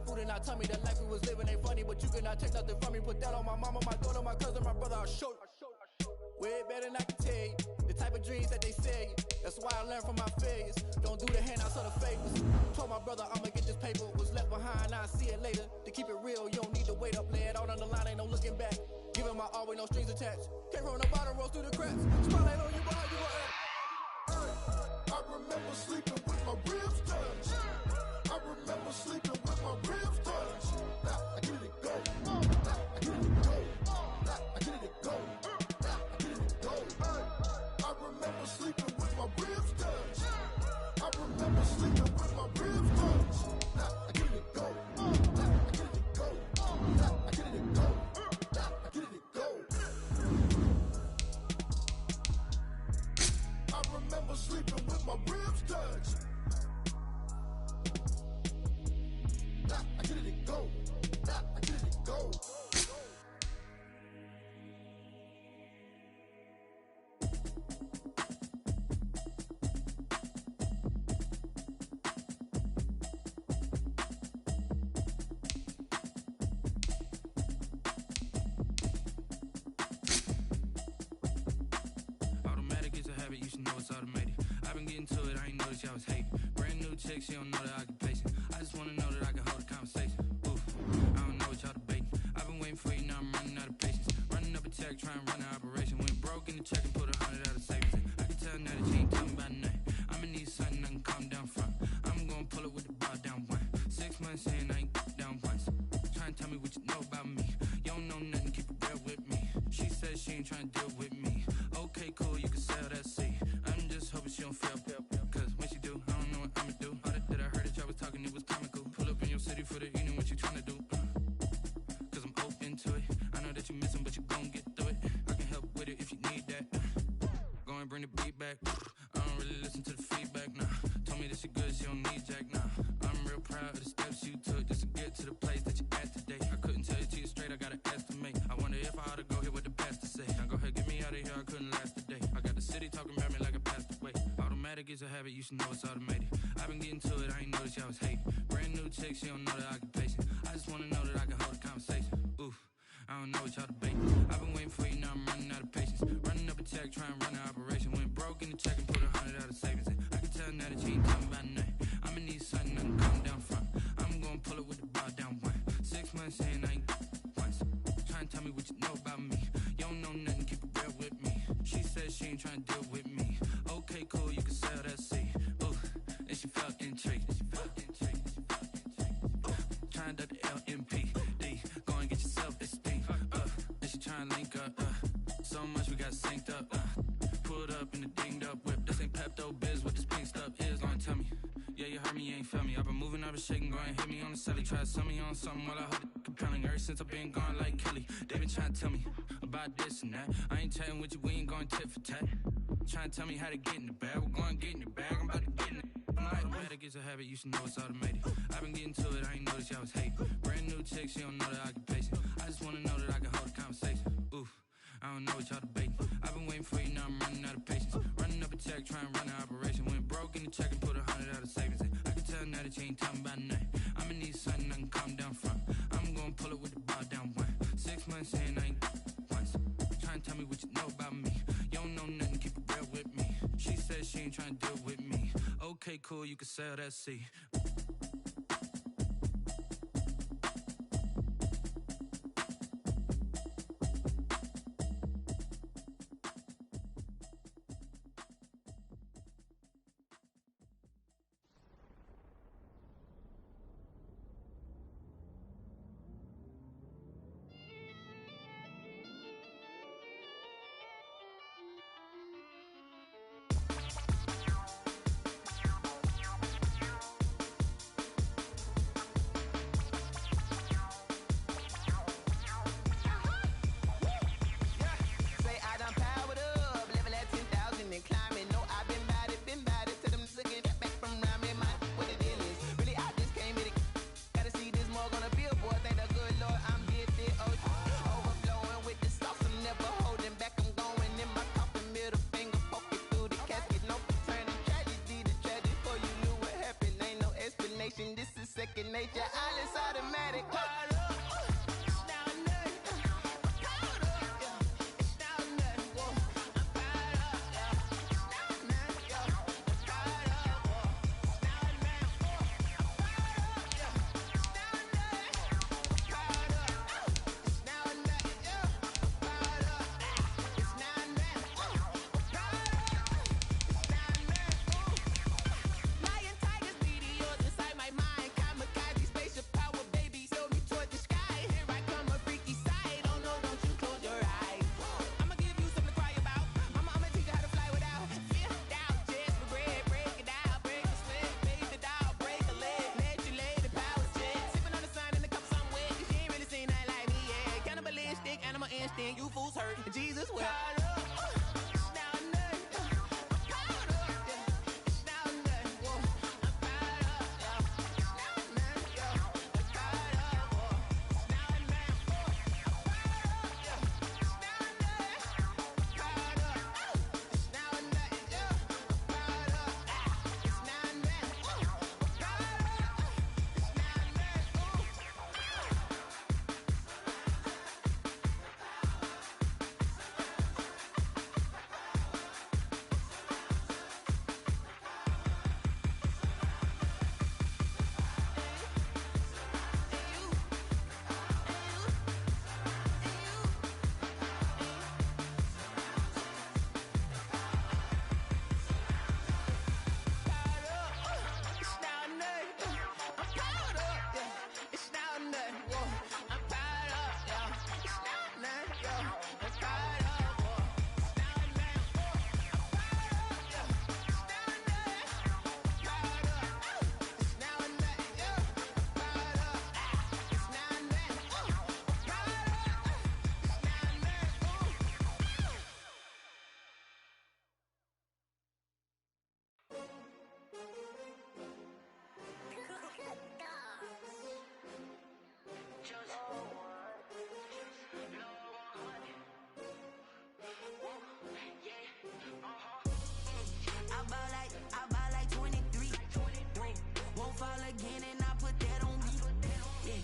food and not tell me the life we was living ain't funny, but you cannot take nothing from me. Put that on my mama, my daughter, my cousin, my brother, I'll show you. Way better than I can tell you. The type of dreams that they sell you. That's why I learned from my failures. Don't do the handouts or the favors. Told my brother I'ma get this paper. Was left behind, I'll see it later. To keep it real, you don't need to wait up. Lay it out on the line, ain't no looking back. Giving my all with no strings attached. Can't roll no bottom, roll through the cracks. Spotlight on you, but how you gon' act? I remember sleeping with my ribs touched. I remember sleeping with my ribs touched. I get it go. I get it go. I get it go. I get it go. I remember sleeping with my ribs touched. I remember sleeping with my ribs touched. I get it go. I get it go. I get it go. I get it go. I remember sleeping with my ribs touched. I get it go. I get it go. Automatic is a habit, you should know it's automated. I've been getting to it, I ain't noticed y'all was hating. Brand new chick, she don't know the occupation. I just wanna know that I can hold a conversation. Oof, I don't know what y'all debating. I've been waiting for you, now I'm running out of patience. Running up a check, trying to run an operation. Went broke in the check and put 100 out of savings. I can tell now that you ain't talking about nothing. I'ma need something I can calm down from. I'm gonna pull it with the bar down one. 6 months in, I ain't down once. Trying to tell me what you know about me. You don't know nothing, keep it real with me. She says she ain't trying to deal with me. Okay, cool, you can sell that seed. I'm just hoping she don't fail. Cause when she do, I don't know what I'ma do. All that I heard that y'all was talking, it was comical. Pull up in your city for the evening, what you tryna do? Cause I'm open to it. I know that you missing, but you gon' get through it. I can help with it if you need that. Go and bring the beat back. I don't really listen to the feedback, nah. Told me that she good, she don't need jack, nah. I'm real proud of the steps you took just to get to the place that you at today. I couldn't tell you to you straight, I gotta estimate. I wonder if I ought to go here with the pastor say. Now go ahead, get me out of here, I couldn't last a day. I got the city talking about me like I passed away. Automatic is a habit, you should know it's automated. I've been getting to it, I ain't noticed y'all was hating. Brand new chick, she don't know the occupation. I just wanna know that I can hold a conversation. Oof, I don't know what y'all debating. I've been waiting for you, now I'm running out of patience. Running up a check, trying to run an operation. Went broke in the check and put 100 out of savings. I can tell now that you ain't talking about nothing. I'ma need something I can calm down from. I'm gonna pull it with the bar down one. 6 months in, I ain't once. Trying to tell me what you know about me. You don't know nothing, keep it real with me. She says she ain't trying to deal with me. Okay, cool, you can sell that seed. Ooh, and she felt intrigued. Trying to the LMPD. Go and get your self-esteem. And she trying to link up. So much we got synced up. Pulled up in the dinged up whip. This ain't Pepto-Biz, what this pink stuff is. Long tell me. Yeah, you heard me, you ain't felt me. I've been moving, I've been shaking, go and hit me on the celly. Try to sell me on something while I hold it compelling. Ever since I've been gone like Kelly, they been trying to tell me about this and that. I ain't chatting with you, we ain't going tit for tat. Trying to tell me how to get in the bag. We're going to get in the bag, I'm about to get in it. Automatic is a habit, you should know it's automated. I've been getting to it, I ain't noticed y'all was hating. Brand new chick, she don't know the occupation. I just wanna know that I can hold a conversation. Oof, I don't know what y'all debating. I've been waiting for you, now I'm running out of patience. Running up a check, trying to run an operation. Went broke in the check and put 100 out of savings. I can tell now that you ain't talking about nothing. I'ma need something I can calm down from. I'm gonna pull it with the bar down one. 6 months in, I ain't once. Trying to tell me what you know about me. You don't know nothing, keep it real with me. She says she ain't trying to deal with me. Okay, cool, you can sell that seed. this is second nature. All is automatic. You fools hurt. Jesus will. I ball like 23. Won't fall again and I put that on me. Yeah,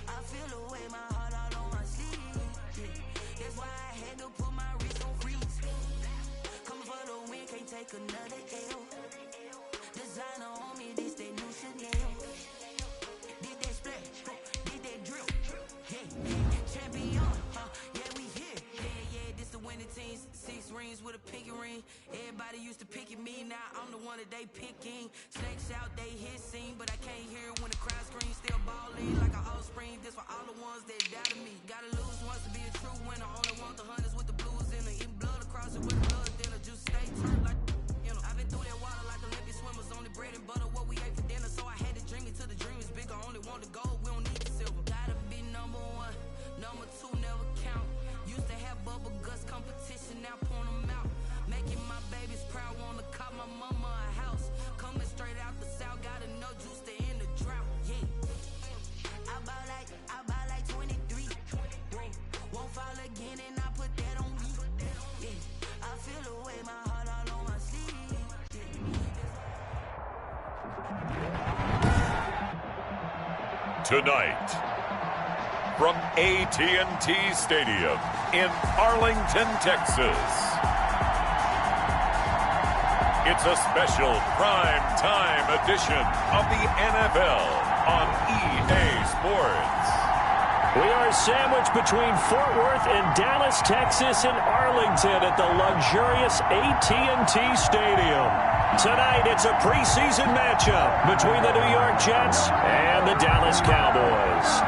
I feel the way, my heart all on my sleeve. Yeah, that's why I had to put my wrist on freeze. Coming for the win, can't take another L. Designer on me, this that new Chanel. Did that splash, did that drill. Yeah, champion, yeah, we here. Yeah, this the winning team. 6 rings with a pinky ring. Everybody used to pick at me, now I'm the one that they picking. Snakes out, they hit scene, but I can't hear it when the crowd screams. Still ballin' like an offspring. This for all the ones that doubted me. Gotta lose once to be a true winner. Only want the hunters with the blues in it. Eating blood across it with blood dinner. Just stay turned like, you know. I've been through that water like Olympic swimmers. Only bread and butter, what we ate for dinner. So I had to dream it till the dream is bigger. Only want the gold, we don't need the silver. Gotta be number 1, number 2 never count. Used to have bubble guts competition, now point them out. Making my babies proud, wanna call my mama a house. Coming straight out the south, got enough juice to end the drought. Yeah, I ball like 23. Won't fall again and I put that on me. Yeah, I feel the way, my heart all on my sleeve. Tonight, from AT&T Stadium in Arlington, Texas, it's a special prime time edition of the NFL on EA Sports. We are sandwiched between Fort Worth and Dallas, Texas, and Arlington at the luxurious AT&T Stadium. Tonight, it's a preseason matchup between the New York Jets and the Dallas Cowboys.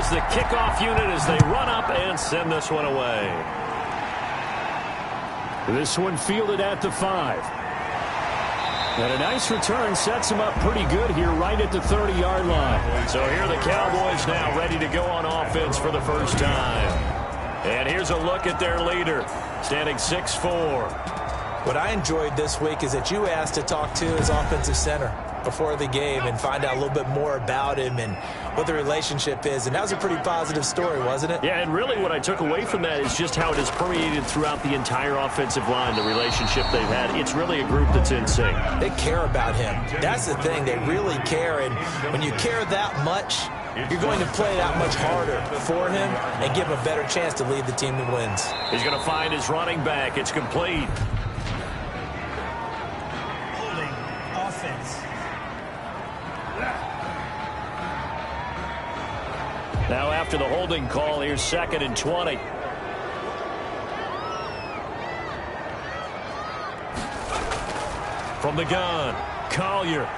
The kickoff unit as they run up and send this one away. This one fielded at the 5. And a nice return sets them up pretty good here right at the 30-yard line. So here are the Cowboys now ready to go on offense for the first time. And here's a look at their leader, standing 6'4". What I enjoyed this week is that you asked to talk to his offensive center before the game and find out a little bit more about him and what the relationship is. And that was a pretty positive story, wasn't it? Yeah, and really what I took away from that is just how it has permeated throughout the entire offensive line, the relationship they've had. It's really a group that's in sync. They care about him. That's the thing. They really care. And when you care that much, you're going to play that much harder for him and give him a better chance to lead the team to wins. He's going to find his running back. It's complete. Holding offense. Now after the holding call, here's 2nd and 20. From the gun, Collier.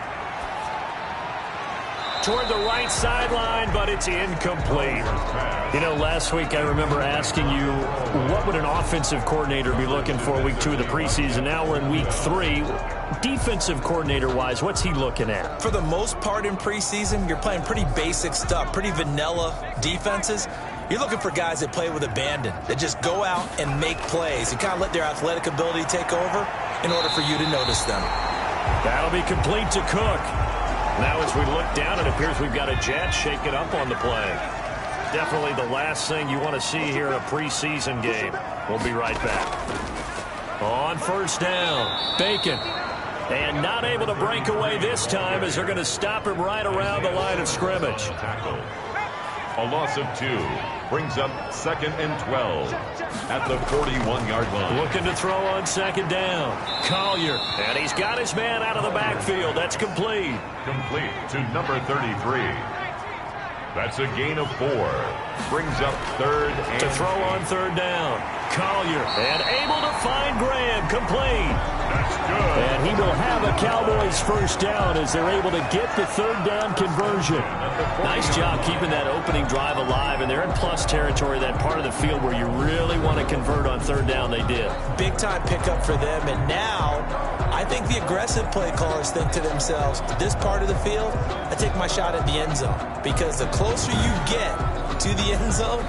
Toward the right sideline, but it's incomplete. You know, last week I remember asking you, what would an offensive coordinator be looking for week 2 of the preseason? Now we're in week 3. Defensive coordinator-wise, what's he looking at? For the most part in preseason, you're playing pretty basic stuff, pretty vanilla defenses. You're looking for guys that play with abandon, that just go out and make plays and kind of let their athletic ability take over in order for you to notice them. That'll be complete to Cook. Now as we look down, it appears we've got a jet shaking up on the play. Definitely the last thing you want to see here in a preseason game. We'll be right back. On 1st down, Bacon. And not able to break away this time as they're going to stop him right around the line of scrimmage. A loss of 2 brings up 2nd and 12 at the 41-yard line. Looking to throw on 2nd down. Collier, and he's got his man out of the backfield. That's complete. Complete to number 33. That's a gain of 4. Brings up 3rd and to throw on 3rd down. Collier, and able to find Graham. Complete. That's good. And he will have a Cowboys 1st down as they're able to get the 3rd down conversion. Nice job keeping that opening drive alive, and they're in plus territory, that part of the field where you really want to convert on 3rd down. They did. Big-time pickup for them, and now I think the aggressive play callers think to themselves, this part of the field, I take my shot at the end zone, because the closer you get to the end zone,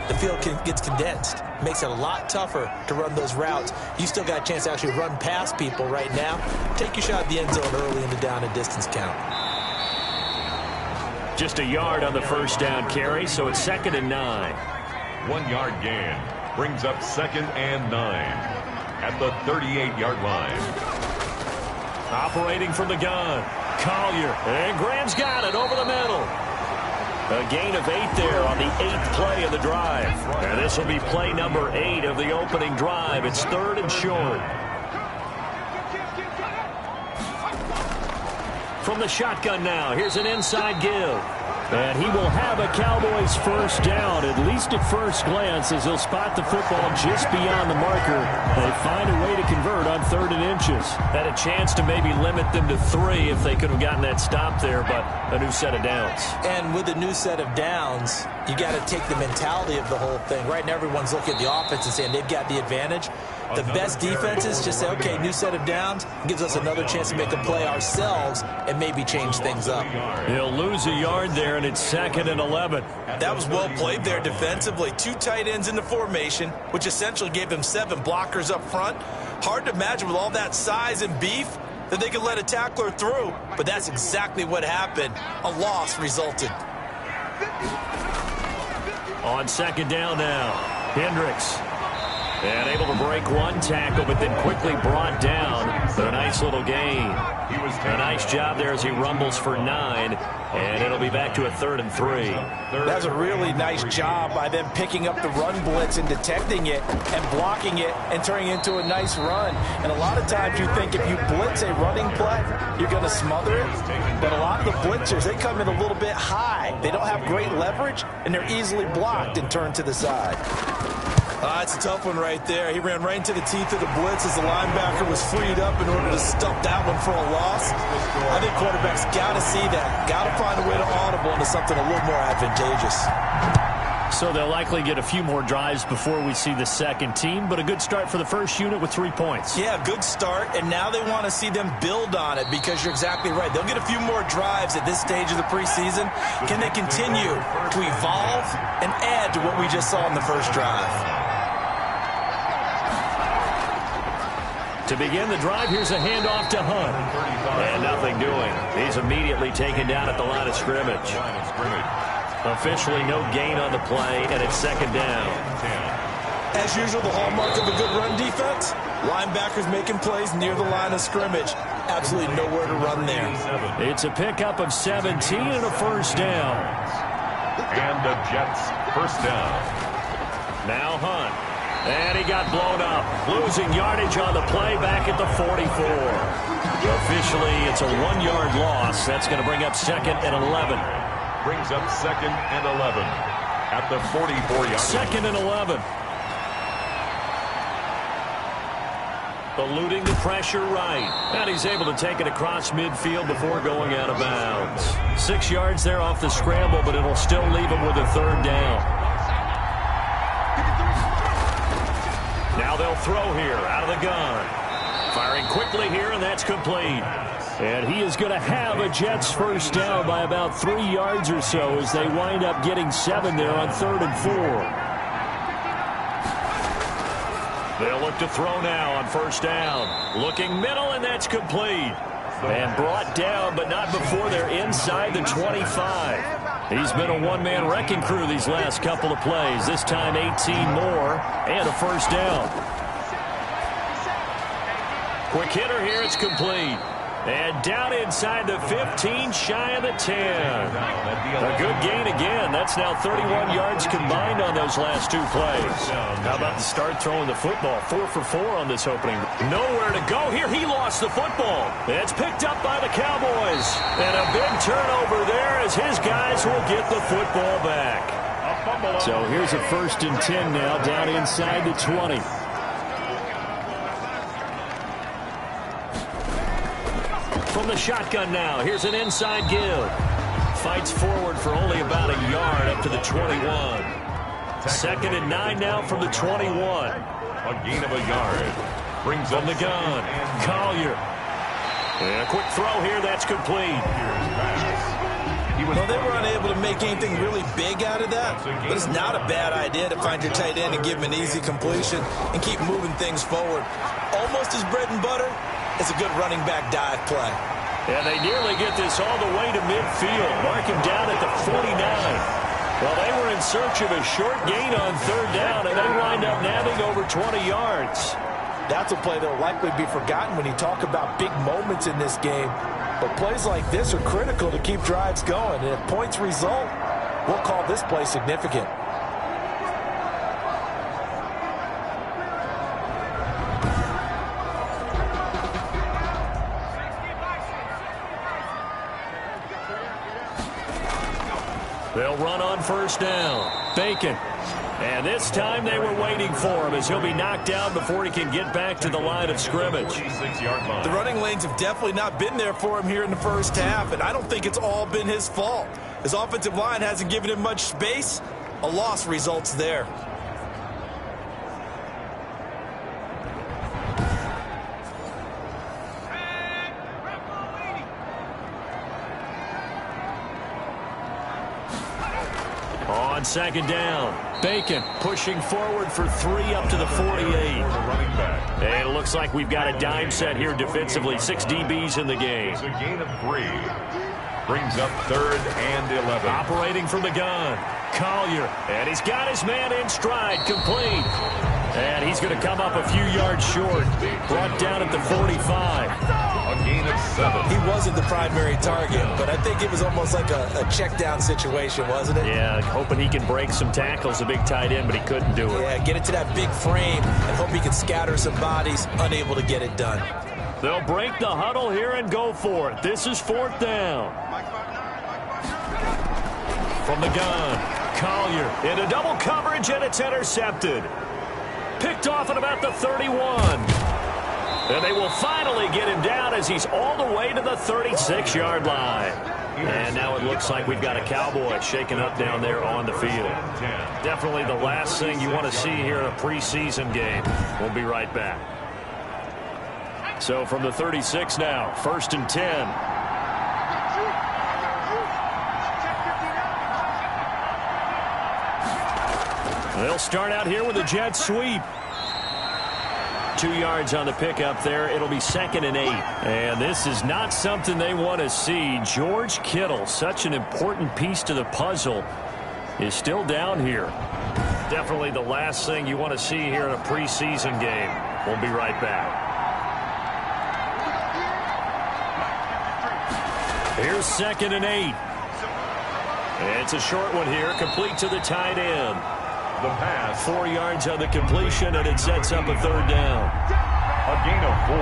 the field gets condensed. Makes it a lot tougher to run those routes. You still got a chance to actually run past people right now. Take your shot at the end zone early in the down and distance count. Just a yard on the 1st down carry, so it's 2nd and 9. 1-yard gain brings up 2nd and 9 at the 38-yard line. Operating from the gun, Collier, and Graham's got it over the middle. A gain of 8 there on the 8th play of the drive. And this will be play number 8 of the opening drive. It's 3rd and short. From the shotgun now, here's an inside give. And he will have a Cowboys 1st down, at least at first glance, as he'll spot the football just beyond the marker. They find a way to convert on 3rd and inches. Had a chance to maybe limit them to 3 if they could have gotten that stop there, but a new set of downs. And with a new set of downs, you got to take the mentality of the whole thing. Right now, everyone's looking at the offense and saying they've got the advantage. The best defenses just say, okay, new set of downs, gives us another chance to make a play ourselves and maybe change things up. He'll lose a yard there, and it's 2nd and 11. That was well played there defensively. 2 tight ends in the formation, which essentially gave them 7 blockers up front. Hard to imagine with all that size and beef that they could let a tackler through, but that's exactly what happened. A loss resulted. On 2nd down now, Hendricks. And able to break 1 tackle, but then quickly brought down for a nice little gain. A nice job there as he rumbles for 9, and it'll be back to a 3rd and 3. That's a really nice job by them picking up the run blitz and detecting it and blocking it and turning it into a nice run. And a lot of times you think if you blitz a running play, you're going to smother it. But a lot of the blitzers, they come in a little bit high. They don't have great leverage, and they're easily blocked and turned to the side. It's a tough one right there. He ran right into the teeth of the blitz as the linebacker was freed up in order to stuff that one for a loss. I think quarterbacks got to see that. Got to find a way to audible into something a little more advantageous. So they'll likely get a few more drives before we see the second team, but a good start for the first unit with 3 points. Yeah, good start, and now they want to see them build on it because you're exactly right. They'll get a few more drives at this stage of the preseason. Can they continue to evolve and add to what we just saw in the first drive? To begin the drive, here's a handoff to Hunt. And nothing doing. He's immediately taken down at the line of scrimmage. Officially no gain on the play, and it's second down. As usual, the hallmark of a good run defense, linebackers making plays near the line of scrimmage. Absolutely nowhere to run there. It's a pickup of 17 and a first down. And the Jets first down. Now Hunt. And he got blown up. Losing yardage on the play back at the 44. Officially, it's a 1-yard loss. That's going to bring up second and 11. Brings up second and 11 at the 44-yard. Second and 11. Eluding the pressure right. And he's able to take it across midfield before going out of bounds. 6 yards there off the scramble, but it'll still leave him with a third down. Now they'll throw here out of the gun. Firing quickly here, and that's complete. And he is going to have a Jets first down by about 3 yards or so as they wind up getting 7 there on 3rd and 4. They'll look to throw now on first down. Looking middle, and that's complete. And brought down, but not before they're inside the 25. He's been a one-man wrecking crew these last couple of plays. This time 18 more and a first down. Quick hitter here, it's complete. And down inside the 15, shy of the 10. A good gain again. That's now 31 yards combined on those last 2 plays. How about the start throwing the football? 4 for 4 on this opening. Nowhere to go here. He lost the football. It's picked up by the Cowboys. And a big turnover there as his guys will get the football back. So here's a 1st and 10 now down inside the 20. From the shotgun now, here's an inside give. Fights forward for only about a yard up to the 21. 2nd and 9 now from the 21. A gain of a yard. Brings from the gun. Collier. And a quick throw here, that's complete. Well, they were unable to make anything really big out of that, but it's not a bad idea to find your tight end and give him an easy completion and keep moving things forward. Almost his bread and butter. It's a good running back dive play. And they nearly get this all the way to midfield. Mark him down at the 49. Well, they were in search of a short gain on 3rd down, and they wind up nabbing over 20 yards. That's a play that will likely be forgotten when you talk about big moments in this game. But plays like this are critical to keep drives going. And if points result, we'll call this play significant. They'll run on first down. Bacon. And this time they were waiting for him as he'll be knocked down before he can get back to the line of scrimmage. The running lanes have definitely not been there for him here in the first half, and I don't think it's all been his fault. His offensive line hasn't given him much space. A loss results there. On 2nd down, Bacon pushing forward for 3 up to the 48. And it looks like we've got a dime set here defensively. 6 DBs in the game. It's a gain of 3. Brings up 3rd and 11. Operating from the gun, Collier. And he's got his man in stride, complete. And he's going to come up a few yards short. Brought down at the 45. A gain of 7. He wasn't the primary target, but I think it was almost like a check down situation, wasn't it? Yeah, hoping he can break some tackles, a big tight end, but he couldn't do it. Yeah, get it to that big frame and hope he can scatter some bodies, unable to get it done. They'll break the huddle here and go for it. This is 4th down. From the gun, Collier into double coverage, and it's intercepted. Picked off at about the 31. And they will finally get him down as he's all the way to the 36-yard line. And now it looks like we've got a Cowboy shaken up down there on the field. Definitely the last thing you want to see here in a preseason game. We'll be right back. So from the 36 now, 1st and 10. They'll start out here with a jet sweep. 2 yards on the pickup there. It'll be 2nd and 8. And this is not something they want to see. George Kittle, such an important piece to the puzzle, is still down here. Definitely the last thing you want to see here in a preseason game. We'll be right back. Here's 2nd and 8. It's a short one here, complete to the tight end. The pass. 4 yards on the completion, and it sets up a 3rd down. A gain of 4.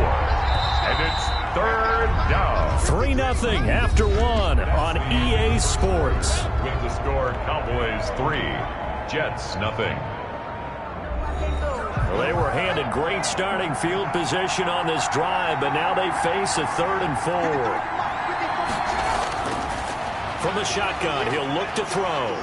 And it's 3rd down. 3-0 after 1 on EA Sports. With the score, Cowboys 3, Jets 0. Well, they were handed great starting field position on this drive, but now they face a 3rd and 4. From the shotgun, he'll look to throw.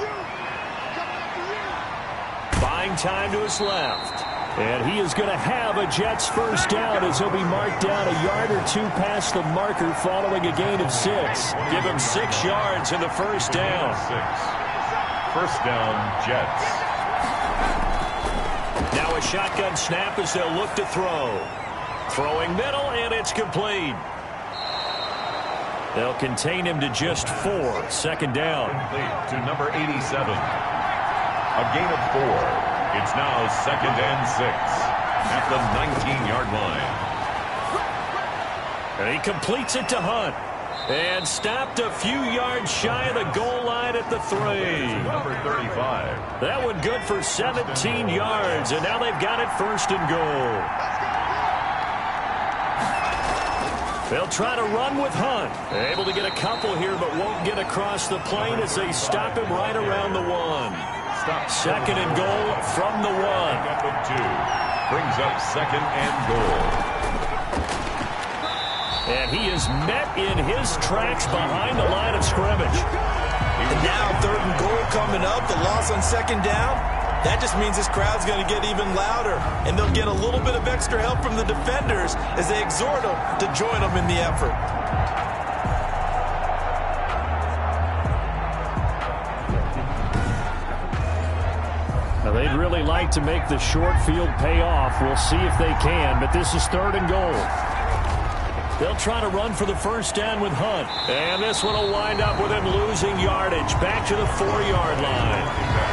Buying time to his left. And he is going to have a Jets first down as he'll be marked down a yard or 2 past the marker following a gain of 6. Give him 6 yards in the first down. 6. First down, Jets. Now a shotgun snap as they'll look to throw. Throwing middle, and it's complete. They'll contain him to just 4. 2nd down. Complete to number 87. A gain of 4. It's now 2nd and 6 at the 19-yard line. And he completes it to Hunt. And stopped a few yards shy of the goal line at the 3. Number 35. That one good for 17 yards. And now they've got it 1st and goal. They'll try to run with Hunt. Able to get a couple here, but won't get across the plane as they stop him right around the 1. 2nd and goal from the 1. Up at 2. Brings up 2nd and goal. And he is met in his tracks behind the line of scrimmage. And now 3rd and goal coming up. The loss on 2nd down. That just means this crowd's going to get even louder. And they'll get a little bit of extra help from the defenders as they exhort them to join them in the effort. Now, they'd really like to make the short field pay off. We'll see if they can, but this is 3rd and goal. They'll try to run for the first down with Hunt. And this one will wind up with him losing yardage back to the 4-yard line.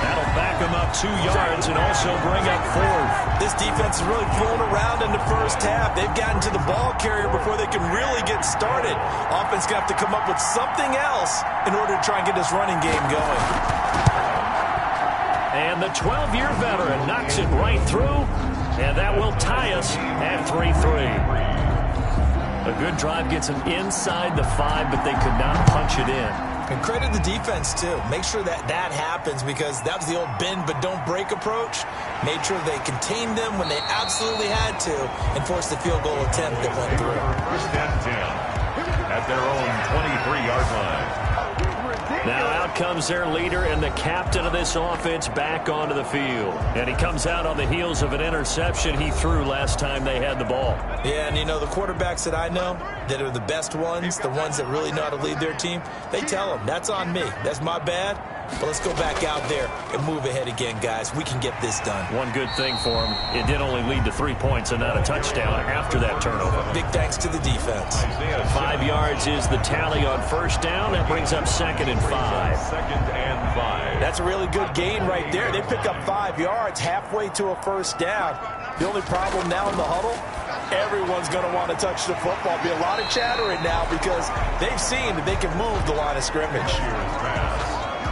That'll back him up 2 yards and also bring up 4th. This defense is really pulling around in the first half. They've gotten to the ball carrier before they can really get started. Offense going to have to come up with something else in order to try and get this running game going. And the 12-year veteran knocks it right through. And that will tie us at 3-3. A good drive gets them inside the 5, but they could not punch it in. And credit the defense, too. Make sure that happens because that was the old bend but don't break approach. Made sure they contained them when they absolutely had to and forced the field goal attempt that went through. First and 10 at their own 23-yard line. Now out comes their leader and the captain of this offense back onto the field. And he comes out on the heels of an interception he threw last time they had the ball. Yeah, and you know, the quarterbacks that I know that are the best ones, the ones that really know how to lead their team, they tell them, that's on me. That's my bad. But let's go back out there and move ahead again, guys. We can get this done. One good thing for him, it did only lead to 3 points and not a touchdown after that turnover. Big thanks to the defense. 5 yards is the tally on first down. That brings up 2nd and 5. 2nd and 5. That's a really good gain right there. They pick up 5 yards halfway to a first down. The only problem now in the huddle, everyone's going to want to touch the football. Be a lot of chattering now because they've seen that they can move the line of scrimmage.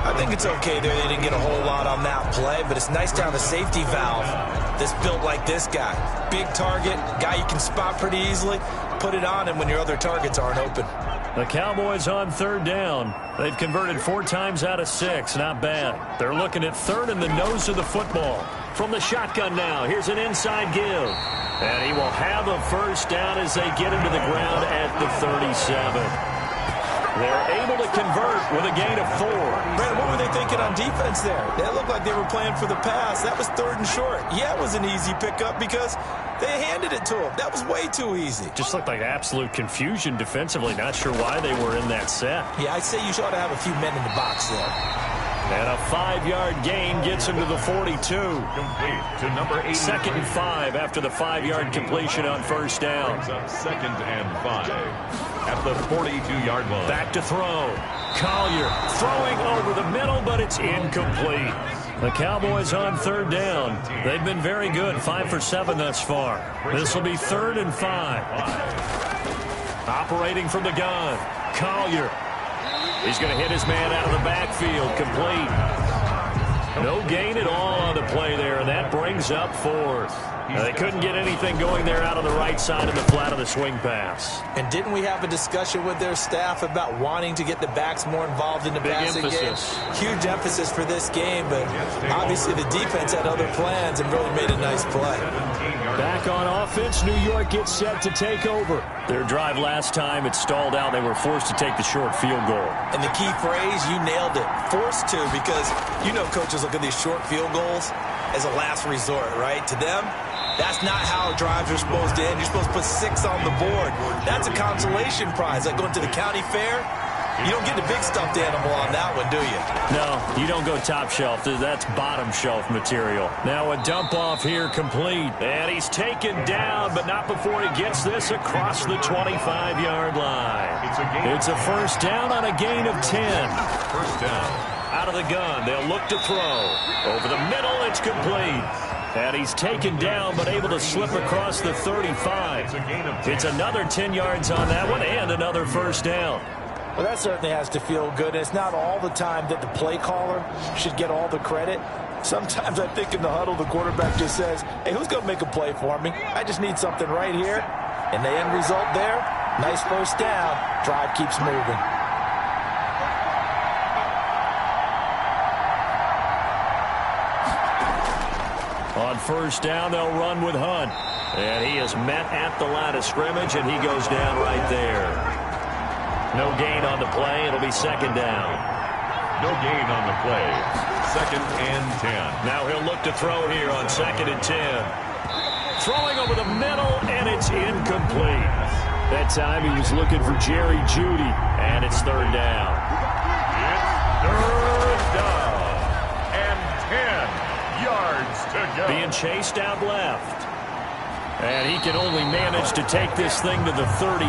I think it's okay there. They didn't get a whole lot on that play, but it's nice to have a safety valve that's built like this guy. Big target, guy you can spot pretty easily. Put it on him when your other targets aren't open. The Cowboys on 3rd down. They've converted 4 times out of 6. Not bad. They're looking at 3rd in the nose of the football. From the shotgun now, here's an inside give. And he will have a first down as they get him to the ground at the 37. They're able to convert with a gain of 4. Brandon, what were they thinking on defense there? That looked like they were playing for the pass. That was 3rd and short. Yeah, it was an easy pickup because they handed it to him. That was way too easy. Just looked like absolute confusion defensively. Not sure why they were in that set. Yeah, I'd say you ought to have a few men in the box there. And a 5-yard gain gets him to the 42. Complete to number 8. 2nd and 5 after the 5-yard completion on first down. Brings up 2nd and 5 at the 42-yard line. Back to throw. Collier throwing over the middle, but it's incomplete. The Cowboys on 3rd down. They've been very good, 5 for 7 thus far. This will be 3rd and 5. Operating from the gun. Collier. He's going to hit his man out of the backfield. Complete. No gain at all on the play there, and that brings up 4th. They couldn't get anything going there out on the right side of the flat of the swing pass. And didn't we have a discussion with their staff about wanting to get the backs more involved in the passing game? Huge emphasis for this game, but obviously the defense had other plans and really made a nice play. Back on offense, New York gets set to take over. Their drive last time, it stalled out. They were forced to take the short field goal. And the key phrase, you nailed it, forced to, because you know coaches look at these short field goals as a last resort, right? To them, that's not how drives are supposed to end. You're supposed to put 6 on the board. That's a consolation prize, like going to the county fair. You don't get the big stuffed animal on that one, do you? No, you don't go top shelf. That's bottom shelf material. Now a dump off here complete. And he's taken down, but not before he gets this across the 25-yard line. It's a first down on a gain of 10. First down. Out of the gun, they'll look to throw. Over the middle, it's complete. And he's taken down, but able to slip across the 35. It's another 10 yards on that one, and another first down. Well, that certainly has to feel good. It's not all the time that the play caller should get all the credit. Sometimes I think in the huddle, the quarterback just says, hey, who's going to make a play for me? I just need something right here. And the end result there, nice first down. Drive keeps moving. On first down, they'll run with Hunt. And he is met at the line of scrimmage, and he goes down right there. No gain on the play. It'll be 2nd down. No gain on the play. 2nd and 10. Now he'll look to throw here on 2nd and 10. Throwing over the middle, and it's incomplete. That time he was looking for Jerry Jeudy, and it's 3rd down. It's 3rd down. And 10 yards to go. Being chased out left. And he can only manage to take this thing to the 38,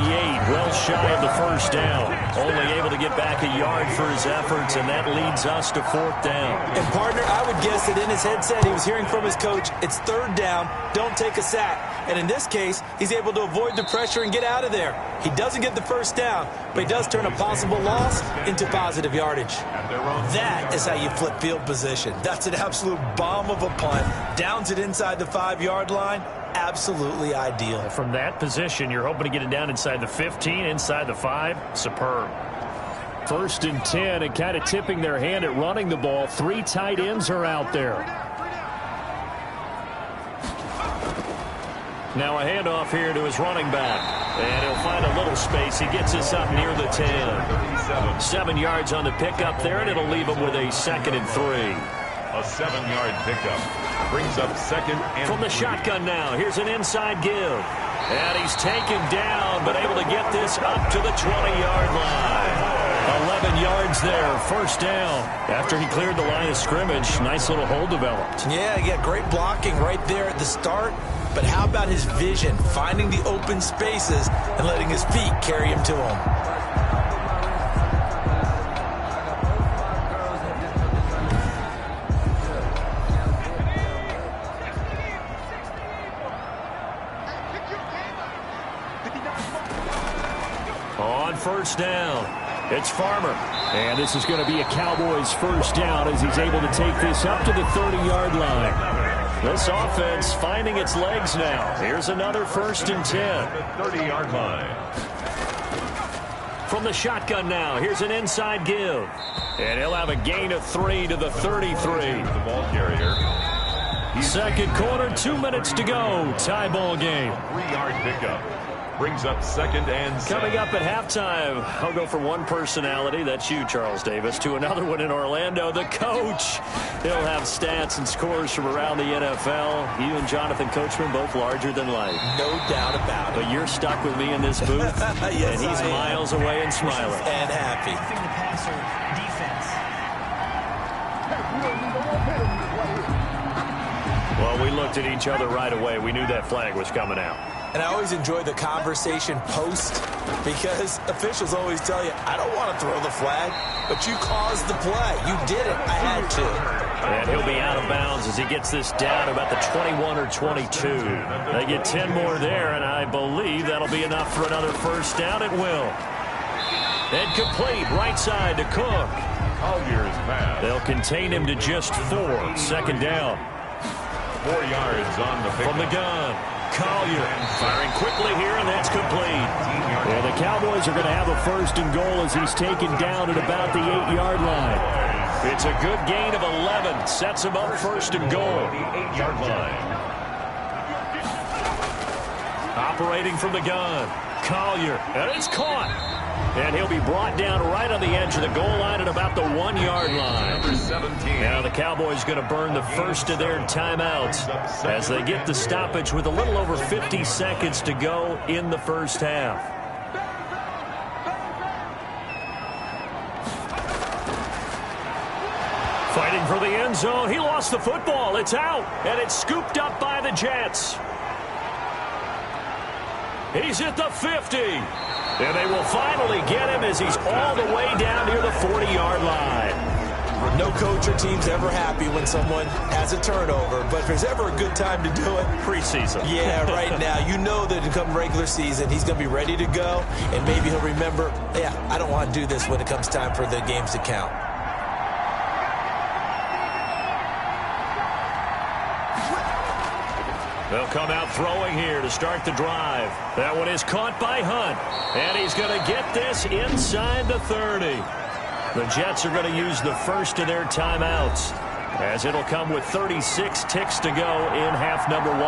well shy of the first down. Only able to get back a yard for his efforts, and that leads us to 4th down. And, partner, I would guess that in his headset he was hearing from his coach, it's 3rd down, don't take a sack. And in this case, he's able to avoid the pressure and get out of there. He doesn't get the first down, but he does turn a possible loss into positive yardage. That is how you flip field position. That's an absolute bomb of a punt. Downs it inside the 5-yard line. Absolutely ideal. From that position, you're hoping to get it down inside the 15, inside the 5. Superb. 1st and 10, and kind of tipping their hand at running the ball. 3 tight ends are out there. Now a handoff here to his running back. And he'll find a little space. He gets us up near the 10. 7 yards on the pickup there, and it'll leave him with a 2nd and 3. A 7-yard pickup. Brings up 2nd and from the 3. shotgun now. Here's an inside give. And he's taken down, but able to get this up to the 20-yard line. 11 yards there, first down. After he cleared the line of scrimmage, nice little hole developed. Yeah, great blocking right there at the start. But how about his vision, finding the open spaces and letting his feet carry him to him? On first down, it's Farmer. And this is going to be a Cowboys first down as he's able to take this up to the 30-yard line. This offense finding its legs now. Here's another 1st and 10. 30-yard line. From the shotgun now, here's an inside give. And he'll have a gain of 3 to the 33. The ball carrier. 2nd quarter, 2 minutes to go. Tie ball game. 3-yard pickup. Brings up 2nd and 7. Coming up at halftime, I'll go from one personality, that's you, Charles Davis, to another one in Orlando, the coach. He'll have stats and scores from around the NFL. You and Jonathan Coachman, both larger than life. No doubt about it. But you're stuck with me in this booth, yes, and he's miles away and smiling. And happy. Well, we looked at each other right away. We knew that flag was coming out. And I always enjoy the conversation post because officials always tell you, I don't want to throw the flag, but you caused the play. You did it. I had to. And he'll be out of bounds as he gets this down about the 21 or 22. They get 10 more there, and I believe that'll be enough for another first down. It will. And complete right side to Cook. Collier's pass. They'll contain him to just 4. Second down. 4 yards on the pick. From the gun. Collier firing quickly here, and that's complete. And the Cowboys are going to have a first and goal as he's taken down at about the 8-yard line. It's a good gain of 11. Sets him up first and goal. The 8-yard line. Operating from the gun. Collier, and it's caught. And he'll be brought down right on the edge of the goal line at about the 1-yard line. Now the Cowboys going to burn the first of their timeouts as they get the stoppage with a little over 50 seconds to go in the first half. Fighting for the end zone. He lost the football. It's out, and it's scooped up by the Jets. He's at the 50. And they will finally get him as he's all the way down near the 40-yard line. No coach or team's ever happy when someone has a turnover, but if there's ever a good time to do it, preseason. Yeah, right now. You know that come regular season, he's going to be ready to go, and maybe he'll remember, yeah, I don't want to do this when it comes time for the games to count. They'll come out throwing here to start the drive. That one is caught by Hunt. And he's going to get this inside the 30. The Jets are going to use the first of their timeouts, as it'll come with 36 ticks to go in half number 1.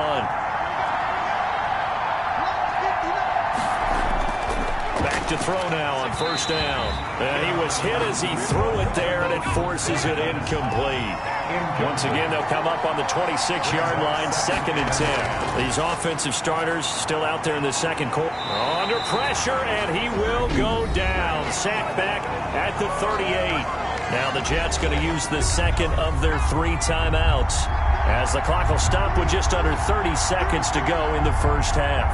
Back to throw now on first down. And he was hit as he threw it there, and it forces it incomplete. Once again, they'll come up on the 26-yard line, 2nd and 10. These offensive starters still out there in the second quarter. Under pressure, and he will go down. Sacked back at the 38. Now the Jets going to use the second of their 3 timeouts, as the clock will stop with just under 30 seconds to go in the first half.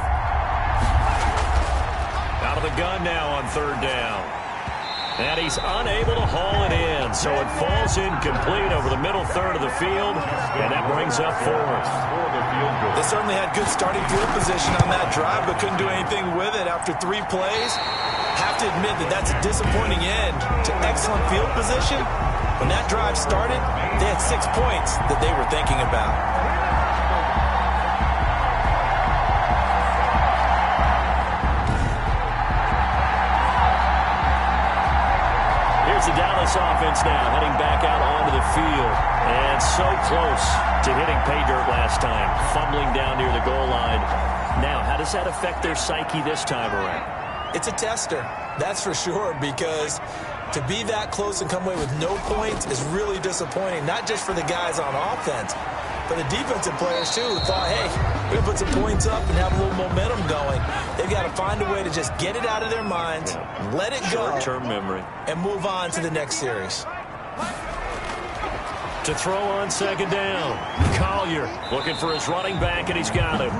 Out of the gun now on 3rd down. And he's unable to haul it in, so it falls incomplete over the middle third of the field, and that brings up 4th. They certainly had good starting field position on that drive, but couldn't do anything with it after 3 plays. Have to admit that that's a disappointing end to excellent field position. When that drive started, they had 6 points that they were thinking about. The Dallas offense now heading back out onto the field, and so close to hitting pay dirt last time, fumbling down near the goal line. Now, how does that affect their psyche this time around? It's a tester, that's for sure, because to be that close and come away with no points is really disappointing, not just for the guys on offense, but the defensive players, too, who thought, hey, we're going to put some points up and have a little momentum going. They've got to find a way to just get it out of their minds, let it go, short-term memory, and move on to the next series. To throw on 2nd down, Collier looking for his running back, and he's got him.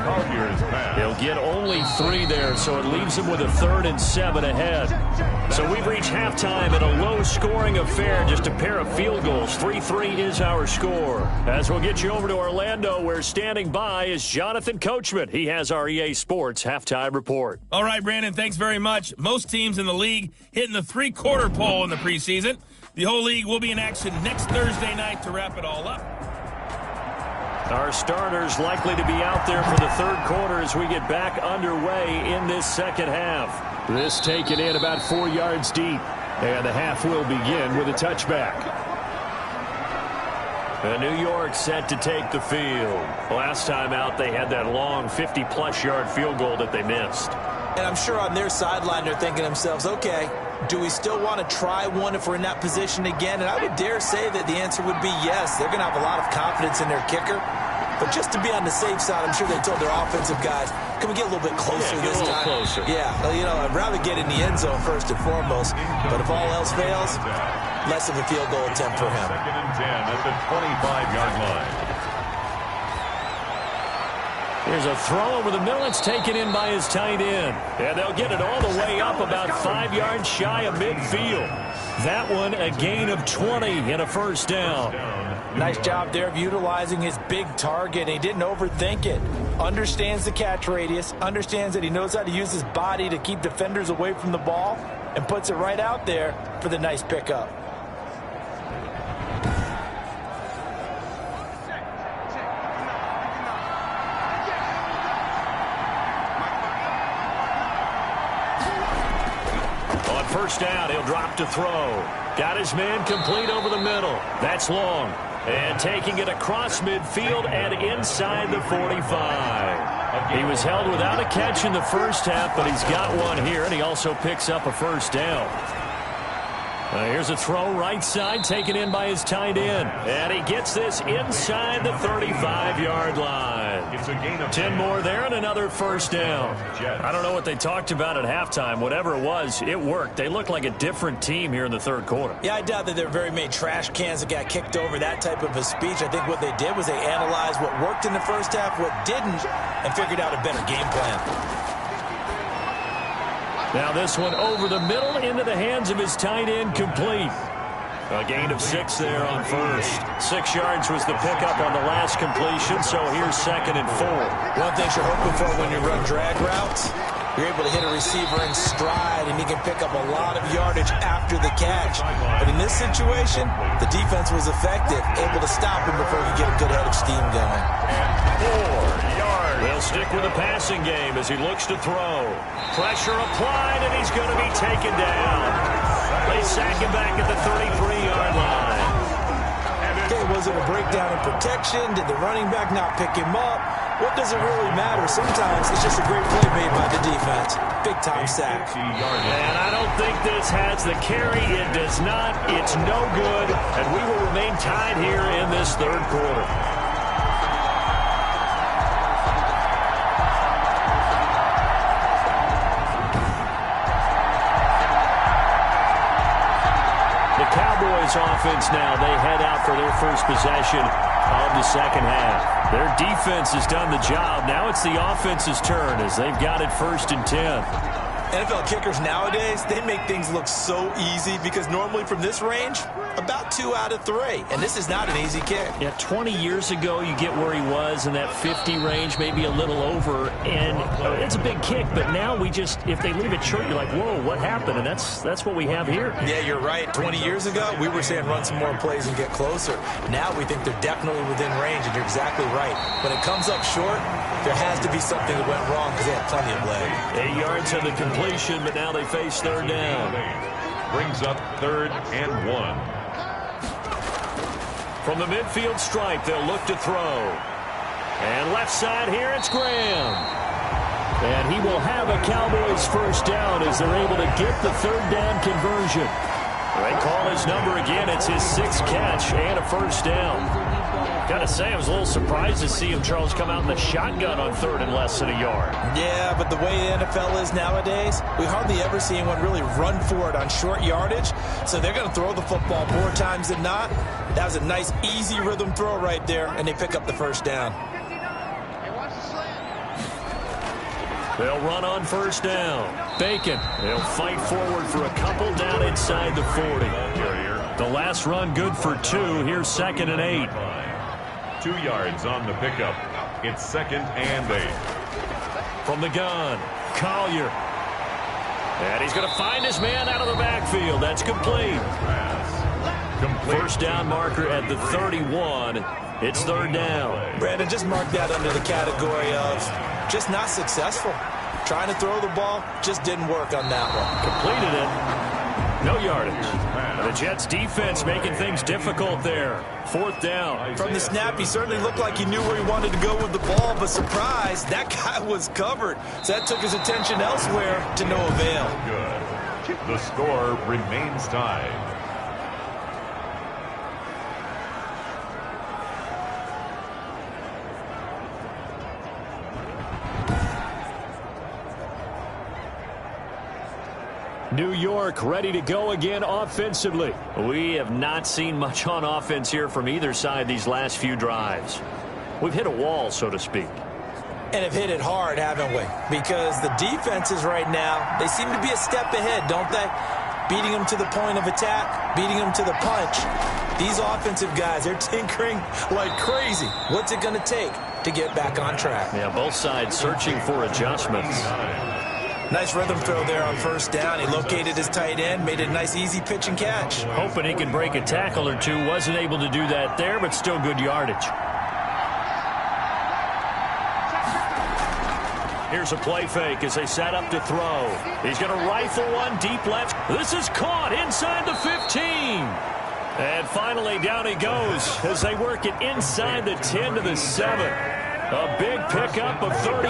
Collier's pass. He'll get only 3 there, so it leaves him with a 3rd and 7 ahead. So we've reached halftime in a low-scoring affair, just a pair of field goals. 3-3 is our score. As we'll get you over to Orlando, where standing by is Jonathan Coachman. He has our EA Sports halftime report. All right, Brandon, thanks very much. Most teams in the league hitting the 3-quarter pole in the preseason. The whole league will be in action next Thursday night to wrap it all up. Our starters likely to be out there for the 3rd quarter as we get back underway in this second half. This taken in about 4 yards deep, and the half will begin with a touchback. And New York set to take the field. Last time out, they had that long 50-plus yard field goal that they missed. And I'm sure on their sideline they're thinking to themselves, okay, do we still want to try one if we're in that position again? And I would dare say that the answer would be yes. They're going to have a lot of confidence in their kicker. But just to be on the safe side, I'm sure they told their offensive guys, can we get a little bit closer this time? Closer. Yeah, well, you know, I'd rather get in the end zone first and foremost. But if all else fails, less of a field goal attempt for him. 2nd and 10 at the 25-yard line. Here's a throw over the middle. It's taken in by his tight end. And they'll get it all the way up about 5 yards shy of midfield. That one a gain of 20 and a first down. Nice job there of utilizing his big target. He didn't overthink it. Understands the catch radius. Understands that he knows how to use his body to keep defenders away from the ball. And puts it right out there for the nice pickup. First down, he'll drop to throw. Got his man complete over the middle. That's long. And taking it across midfield and inside the 45. He was held without a catch in the first half, but he's got one here, and he also picks up a first down. Here's a throw right side, taken in by his tight end. And he gets this inside the 35-yard line. It's a gain of 10 more there and another first down. I don't know what they talked about at halftime. Whatever it was, it worked. They look like a different team here in the third quarter. Yeah, I doubt that there very many trash cans that got kicked over, that type of a speech. I think what they did was they analyzed what worked in the first half, what didn't, and figured out a better game plan. Now this one over the middle into the hands of his tight end, complete. A gain of 6 there on first. 6 yards was the pickup on the last completion, so here's 2nd and 4. One thing you're hoping for when you run drag routes, you're able to hit a receiver in stride, and he can pick up a lot of yardage after the catch. But in this situation, the defense was effective, able to stop him before he could get a good head of steam going. 4 yards. They'll stick with the passing game as he looks to throw. Pressure applied, and he's going to be taken down. They sack him back at the 33-yard line. Okay, was it a breakdown in protection? Did the running back not pick him up? What does it really matter? Sometimes it's just a great play made by the defense. Big-time sack. And I don't think this has the carry. It does not. It's no good. And we will remain tied here in this third quarter. Cowboys offense now. They head out for their first possession of the second half. Their defense has done the job. Now it's the offense's turn as they've got it 1st and 10. NFL kickers nowadays, they make things look so easy because normally from this range, about 2 out of 3. And this is not an easy kick. Yeah, 20 years ago, you get where he was in that 50 range, maybe a little over, and it's a big kick. But now we just, if they leave it short, you're like, whoa, what happened? And that's what we have here. Yeah, you're right. 20 years ago, we were saying run some more plays and get closer. Now we think they're definitely within range, and you're exactly right. When it comes up short, there has to be something that went wrong because they have plenty of leg. 8 yards on the completion, but now they face third down. Brings up 3rd and 1. From the midfield stripe, they'll look to throw. And left side here, it's Graham. And he will have a Cowboys first down as they're able to get the third down conversion. They call his number again. It's his 6th catch and a first down. Gotta say, I was a little surprised to see him, Charles, come out in the shotgun on 3rd and less than a yard. Yeah, but the way the NFL is nowadays, we hardly ever see anyone really run for it on short yardage. So they're going to throw the football more times than not. That was a nice, easy rhythm throw right there, and they pick up the first down. They'll run on first down. Bacon, they'll fight forward for a couple down inside the 40. The last run good for 2. Here's 2nd and 8. 2 yards on the pickup. It's 2nd and 8. From the gun, Collier. And he's going to find his man out of the backfield. That's complete. First down marker at the 31. It's third down. Brandon, just mark that under the category of just not successful. Trying to throw the ball, just didn't work on that one. Completed it. No yardage. The Jets defense making things difficult there. Fourth down. From the snap, he certainly looked like he knew where he wanted to go with the ball, but surprise, that guy was covered. So that took his attention elsewhere to no avail. Good. The score remains tied. New York ready to go again offensively. We have not seen much on offense here from either side these last few drives. We've hit a wall, so to speak. And have hit it hard, haven't we? Because the defenses right now, they seem to be a step ahead, don't they? Beating them to the point of attack, beating them to the punch. These offensive guys, they're tinkering like crazy. What's it going to take to get back on track? Yeah, both sides searching for adjustments. Nice rhythm throw there on first down. He located his tight end, made it a nice, easy pitch and catch. Hoping he could break a tackle or two. Wasn't able to do that there, but still good yardage. Here's a play fake as they set up to throw. He's going to rifle one deep left. This is caught inside the 15. And finally down he goes as they work it inside the 10 to the 7. A big pickup of 38.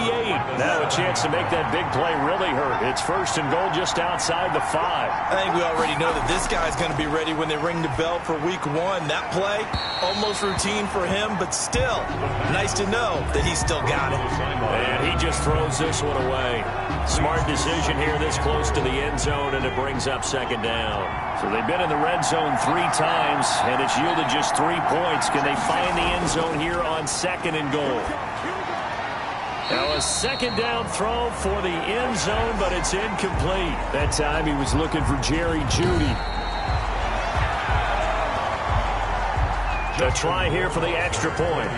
Now a chance to make that big play really hurt. It's first and goal just outside the 5. I think we already know that this guy's going to be ready when they ring the bell for week 1. That play, almost routine for him, but still, nice to know that he's still got it. And he just throws this one away. Smart decision here this close to the end zone, and it brings up second down. So they've been in the red zone 3 times, and it's yielded just 3 points. Can they find the end zone here on second and goal? Now a second down throw for the end zone, but it's incomplete. That time he was looking for Jerry Jeudy. The try here for the extra point.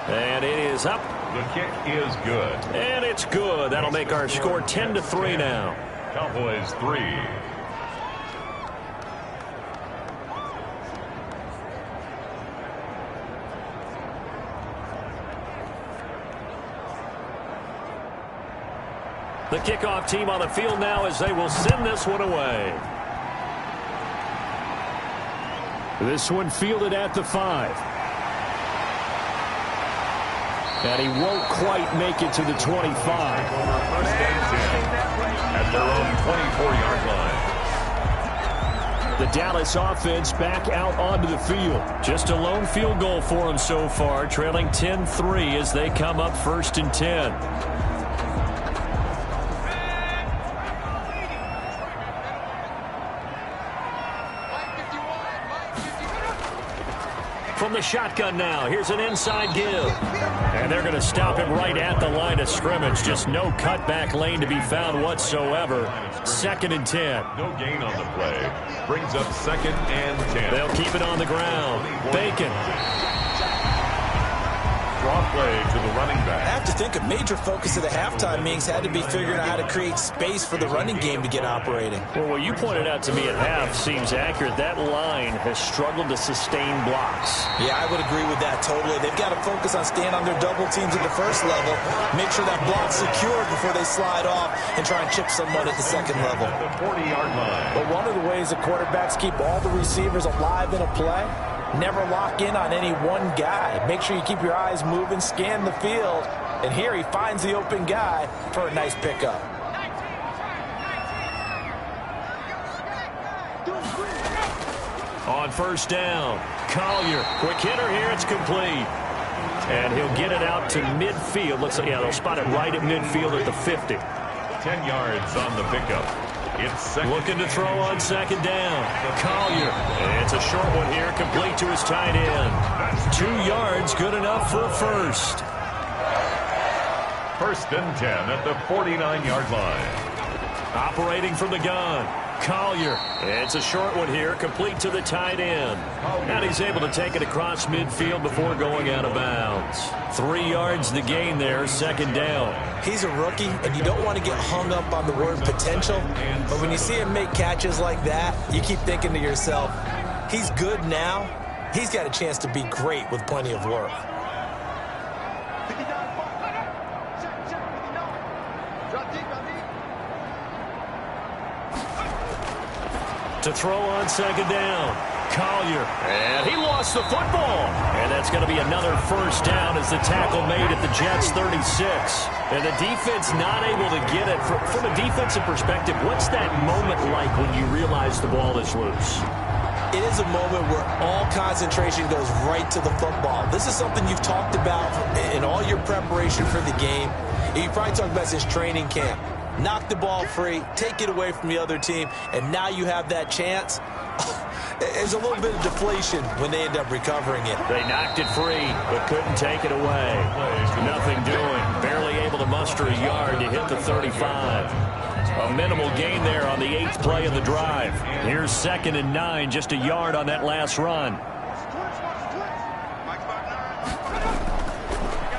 And it is up. The kick is good. And it's good. That'll make our score 10-3 now. Cowboys 3. The kickoff team on the field now as they will send this one away. This one fielded at the 5. And he won't quite make it to the 25. First and 10 at their own 24-yard line. The Dallas offense back out onto the field. Just a lone field goal for them so far, trailing 10-3 as they come up first and 10. From the shotgun now, here's an inside give. And they're going to stop him right at the line of scrimmage. Just no cutback lane to be found whatsoever. Second and 10. No gain on the play. Brings up second and 10. They'll keep it on the ground. Bacon. Draw play to the running back. I have to think a major focus of the halftime meetings had to be figuring out how to create space for the running game to get operating. Well, what you pointed out to me at half seems accurate. That line has struggled to sustain blocks. Yeah, I would agree with that totally. They've got to focus on staying on their double teams at the first level, make sure that block's secured before they slide off and try and chip someone at the second level. At the 40-yard line. But one of the ways the quarterbacks keep all the receivers alive in a play, never lock in on any one guy. Make sure you keep your eyes moving, scan the field, and here he finds the open guy for a nice pickup. On first down, Collier, quick hitter here, it's complete. And he'll get it out to midfield. Looks like, yeah, they'll spot it right at midfield at the 50. 10 yards on the pickup. It's second. Looking to throw on second down. Collier. It's a short one here, complete to his tight end. 2 yards, good enough for a first. First and 10 at the 49-yard line. Operating from the gun. Collier. It's a short one here, complete to the tight end. And he's able to take it across midfield before going out of bounds. 3 yards the gain there, second down. He's a rookie, and you don't want to get hung up on the word potential. But when you see him make catches like that, you keep thinking to yourself, he's good now. He's got a chance to be great with plenty of work. To throw on second down, Collier, and he lost the football. And that's going to be another first down as the tackle made at the Jets' 36. And the defense not able to get it. From a defensive perspective, what's that moment like when you realize the ball is loose? it is a moment where all concentration goes right to the football. This is something you've talked about in all your preparation for the game. And you probably talked about this training camp. Knock the ball free, take it away from the other team, and now you have that chance. There's a little bit of deflation when they end up recovering it. They knocked it free, but couldn't take it away. Nothing doing. Barely able to muster a yard to hit the 35. A minimal gain there on the 8th play of the drive. Here's 2nd and 9, just a yard on that last run.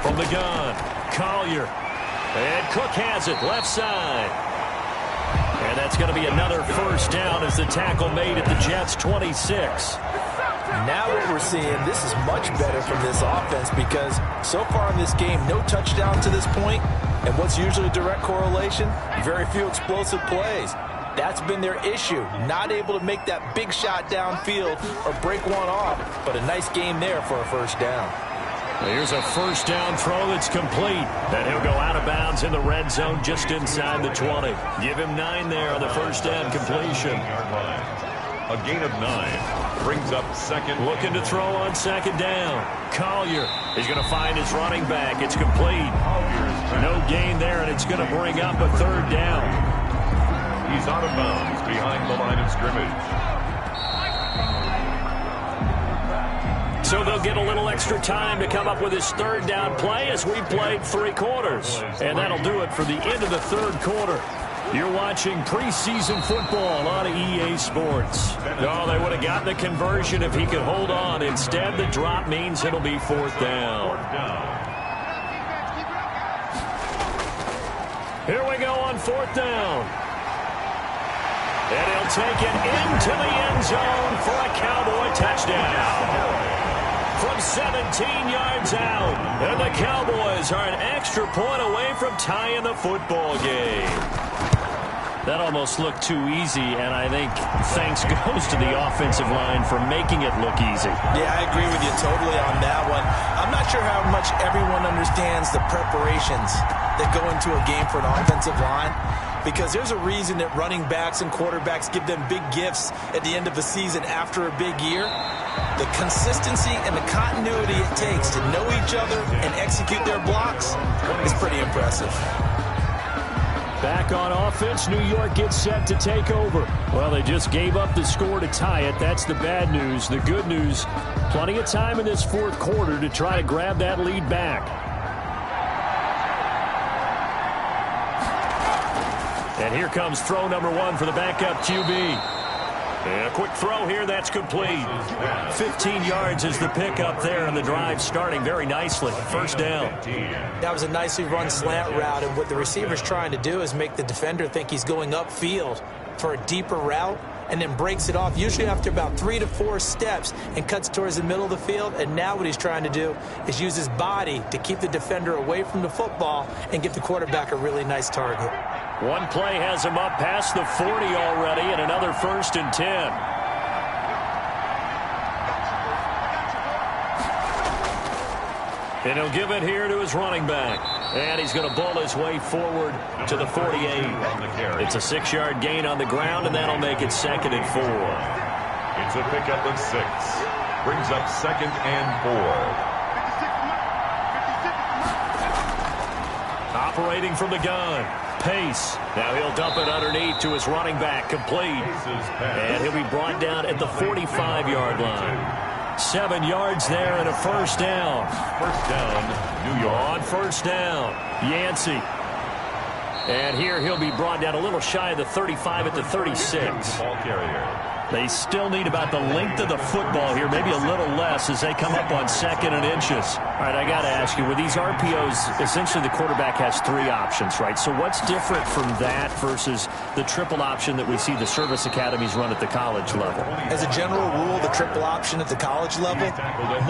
From the gun, Collier. And Cook has it, left side. And that's going to be another first down as the tackle made at the Jets' 26. Now what we're seeing, this is much better from this offense because so far in this game, no touchdown to this point. And what's usually a direct correlation? Very few explosive plays. That's been their issue. Not able to make that big shot downfield or break one off. But a nice game there for a first down. Here's a first down throw that's complete. And he'll go out of bounds in the red zone just inside the 20. Give him 9 there on the first down completion. A gain of 9 brings up 2nd. Looking to throw on 2nd down. Collier is going to find his running back. It's complete. No gain there, and it's going to bring up a 3rd down. He's out of bounds behind the line of scrimmage. So they'll get a little extra time to come up with his 3rd down play as we played 3 quarters. And that'll do it for the end of the 3rd quarter. You're watching preseason football on EA Sports. Oh, they would have gotten the conversion if he could hold on. Instead, the drop means it'll be 4th down. Here we go on 4th down. And he'll take it into the end zone for a Cowboy touchdown. From 17 yards out. And the Cowboys are an extra point away from tying the football game. That almost looked too easy, and I think thanks goes to the offensive line for making it look easy. Yeah, I agree with you totally on that one. I'm not sure how much everyone understands the preparations that go into a game for an offensive line, because there's a reason that running backs and quarterbacks give them big gifts at the end of a season after a big year. The consistency and the continuity it takes to know each other and execute their blocks is pretty impressive. Back on offense, New York gets set to take over. Well, they just gave up the score to tie it. That's the bad news. The good news, plenty of time in this 4th quarter to try to grab that lead back. And here comes throw number 1 for the backup QB. And a quick throw here, that's complete. 15 yards is the pickup there, and the drive starting very nicely. First down. That was a nicely run slant route, and what the receiver's trying to do is make the defender think he's going upfield for a deeper route, and then breaks it off, usually after about 3 to 4 steps, and cuts towards the middle of the field. And now what he's trying to do is use his body to keep the defender away from the football and give the quarterback a really nice target. One play has him up past the 40 already, and another 1st and 10. And he'll give it here to his running back. And he's going to ball his way forward to the 48. It's a 6-yard gain on the ground, and that'll make it 2nd and 4. It's a pickup of 6. Brings up 2nd and 4. Operating from the gun. Pace. Now he'll dump it underneath to his running back. Complete. And he'll be brought down at the 45-yard line. 7 yards there and a first down. First down, New York. On first down, Yancey. And here he'll be brought down a little shy of the 35 at the 36. Ball carrier. They still need about the length of the football here, maybe a little less as they come up on 2nd and inches. All right, I got to ask you, with these RPOs, essentially the quarterback has 3 options, right? So what's different from that versus the triple option that we see the service academies run at the college level? As a general rule, the triple option at the college level,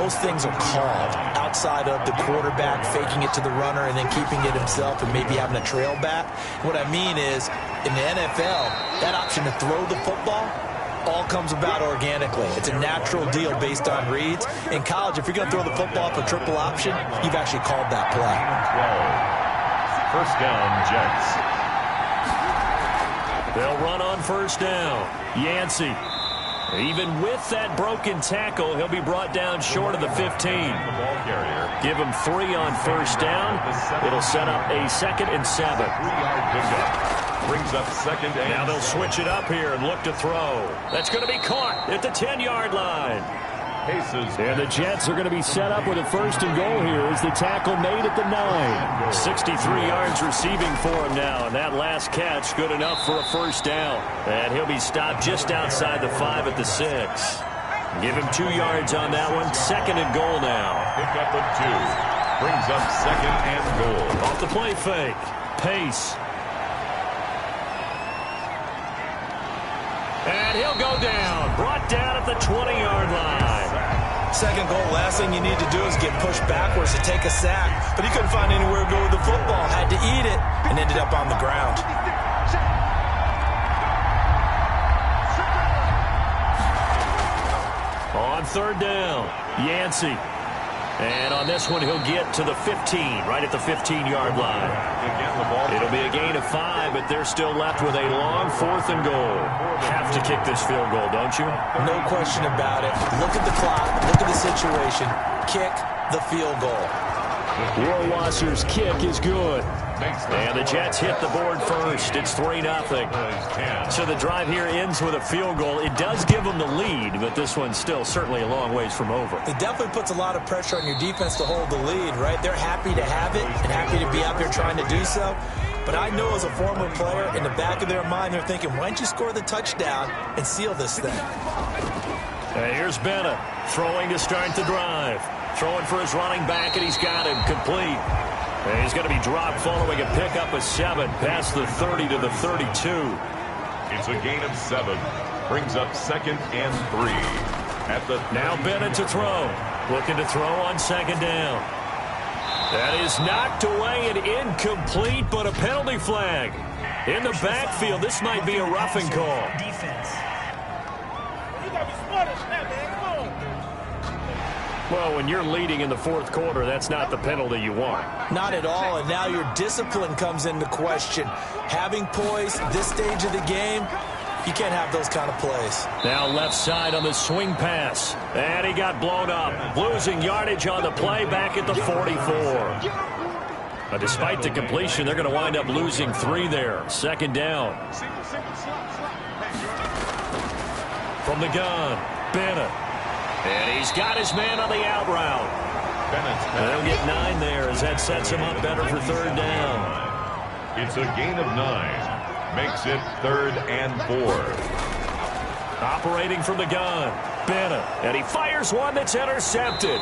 most things are called outside of the quarterback faking it to the runner and then keeping it himself and maybe having a trail back. What I mean is, in the NFL, that option to throw the football all comes about organically. It's a natural deal based on reads. In college, if you're going to throw the football for triple option, you've actually called that play. 12. First down, Jets. They'll run on first down. Yancey. Even with that broken tackle, he'll be brought down short of the 15. Give him 3 on first down. It'll set up a 2nd and 7. 3-yard pickup. Brings up 2nd and now they'll switch it up here and look to throw. That's going to be caught at the 10-yard line. And the Jets are going to be set up with a 1st and goal here as the tackle made at the 9. 63 yards receiving for him now, and that last catch good enough for a 1st down. And he'll be stopped just outside the 5 at the 6. Give him 2 yards on that one. 2nd and goal now. Pick up of 2. Brings up 2nd and goal. Off the play fake. Pace. And he'll go down. Brought down at the 20-yard line. 2nd goal, last thing you need to do is get pushed backwards to take a sack. But he couldn't find anywhere to go with the football. Had to eat it and ended up on the ground. On 3rd down, Yancey. And on this one, he'll get to the 15, right at the 15-yard line. It'll be a gain of 5, but they're still left with a long 4th and goal. Have to kick this field goal, don't you? No question about it. Look at the clock. Look at the situation. Kick the field goal. Warwasser's kick is good. And the Jets hit the board first. It's 3-0. So the drive here ends with a field goal. It does give them the lead, but this one's still certainly a long ways from over. It definitely puts a lot of pressure on your defense to hold the lead, right? They're happy to have it and happy to be out there trying to do so. But I know as a former player, in the back of their mind, they're thinking, why don't you score the touchdown and seal this thing? And here's Bennett throwing to start the drive. Throwing for his running back, and he's got him complete. And he's going to be dropped following a pickup of 7 past the 30 to the 32. It's a gain of 7. Brings up 2nd and 3. Now Bennett to throw. Looking to throw on 2nd down. That is knocked away and incomplete, but a penalty flag. In the backfield, this might be a roughing call. Defense. You got to be smart as that, man. Come on. Well, when you're leading in the 4th quarter, that's not the penalty you want. Not at all, and now your discipline comes into question. Having poise this stage of the game, you can't have those kind of plays. Now left side on the swing pass. And he got blown up. Losing yardage on the play back at the 44. But despite the completion, they're going to wind up losing 3 there. 2nd down. From the gun, Bennett. And he's got his man on the out route. They'll get 9 there as that sets him up better for 3rd down. It's a gain of 9. Makes it 3rd and 4. Operating from the gun, Bennett. And he fires one that's intercepted.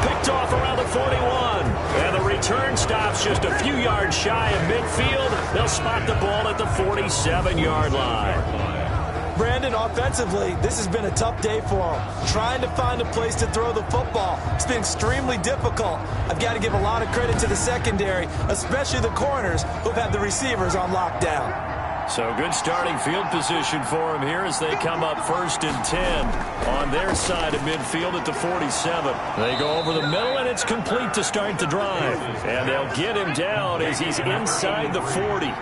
Picked off around the 41. And the return stops just a few yards shy of midfield. They'll spot the ball at the 47-yard line. Brandon, offensively, this has been a tough day for him. Trying to find a place to throw the football. It's been extremely difficult. I've got to give a lot of credit to the secondary, especially the corners who've had the receivers on lockdown. So good starting field position for him here as they come up 1st and 10 on their side of midfield at the 47. They go over the middle, and it's complete to start the drive. And they'll get him down as he's inside the 40.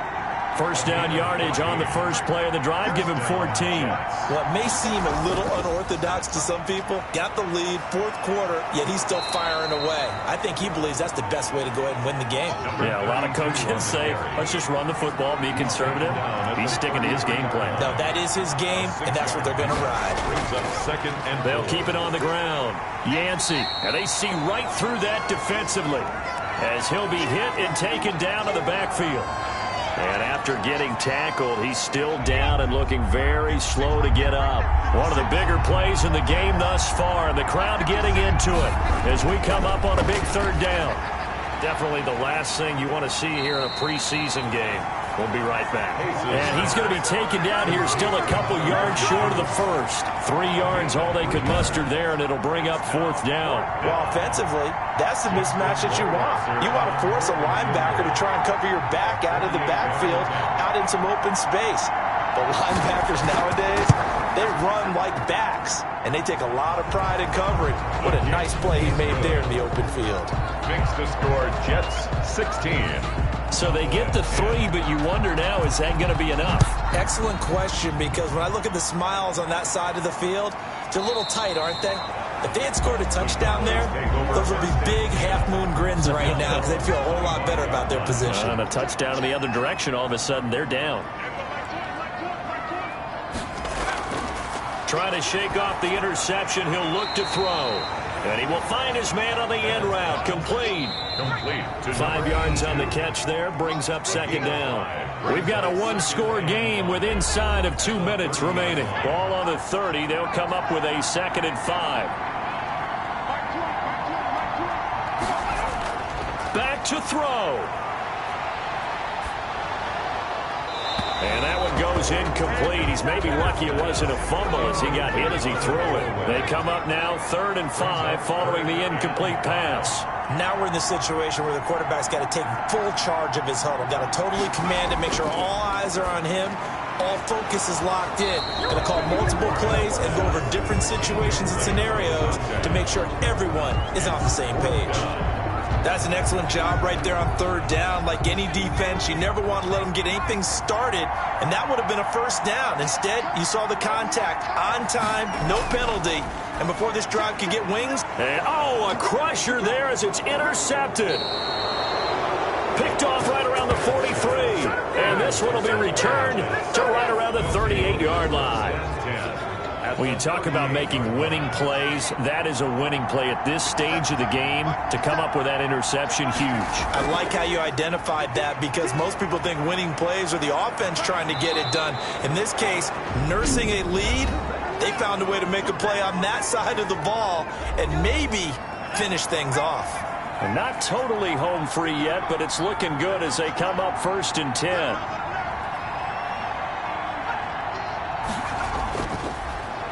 1st down yardage on the first play of the drive. Give him 14. What may seem a little unorthodox to some people, got the lead, 4th quarter, yet he's still firing away. I think he believes that's the best way to go ahead and win the game. Yeah, a lot of coaches say, let's just run the football, be conservative. He's sticking to his game plan. No, that is his game, and that's what they're going to ride. They'll keep it on the ground. Yancey, and they see right through that defensively as he'll be hit and taken down to the backfield. And after getting tackled, he's still down and looking very slow to get up. One of the bigger plays in the game thus far, and the crowd getting into it as we come up on a big 3rd down. Definitely the last thing you want to see here in a preseason game. We'll be right back. And he's going to be taken down here still a couple yards short of the first. 3 yards all they could muster there, and it'll bring up 4th down. Well, offensively, that's the mismatch that you want. You want to force a linebacker to try and cover your back out of the backfield, out in some open space. But linebackers nowadays, they run like backs, and they take a lot of pride in covering. What a nice play he made there in the open field. Makes the score Jets 16, So they get the 3, but you wonder now, is that going to be enough? Excellent question, because when I look at the smiles on that side of the field, they're a little tight, aren't they? If they had scored a touchdown there, those would be big half-moon grins right now because they'd feel a whole lot better about their position. On a touchdown in the other direction, all of a sudden they're down. Trying to shake off the interception, he'll look to throw. And he will find his man on the end route. Complete. 5 yards on the catch there, brings up second down. We've got a one-score game with inside of 2 minutes remaining. Ball on the 30. They'll come up with a 2nd and 5. Back to throw. And that one goes incomplete. He's maybe lucky it wasn't a fumble as he got hit as he threw it. They come up now 3rd and 5 following the incomplete pass. Now we're in the situation where the quarterback's got to take full charge of his huddle. Got to totally command it, make sure all eyes are on him. All focus is locked in. Going to call multiple plays and go over different situations and scenarios to make sure everyone is on the same page. That's an excellent job right there on 3rd down. Like any defense, you never want to let them get anything started, and that would have been a 1st down. Instead, you saw the contact on time, no penalty, and before this drive could get wings. And, a crusher there as it's intercepted. Picked off right around the 43, and this one will be returned to right around the 38-yard line. When you talk about making winning plays, that is a winning play at this stage of the game. To come up with that interception, huge. I like how you identified that, because most people think winning plays are the offense trying to get it done. In this case, nursing a lead, they found a way to make a play on that side of the ball and maybe finish things off. And not totally home free yet, but it's looking good as they come up 1st and 10.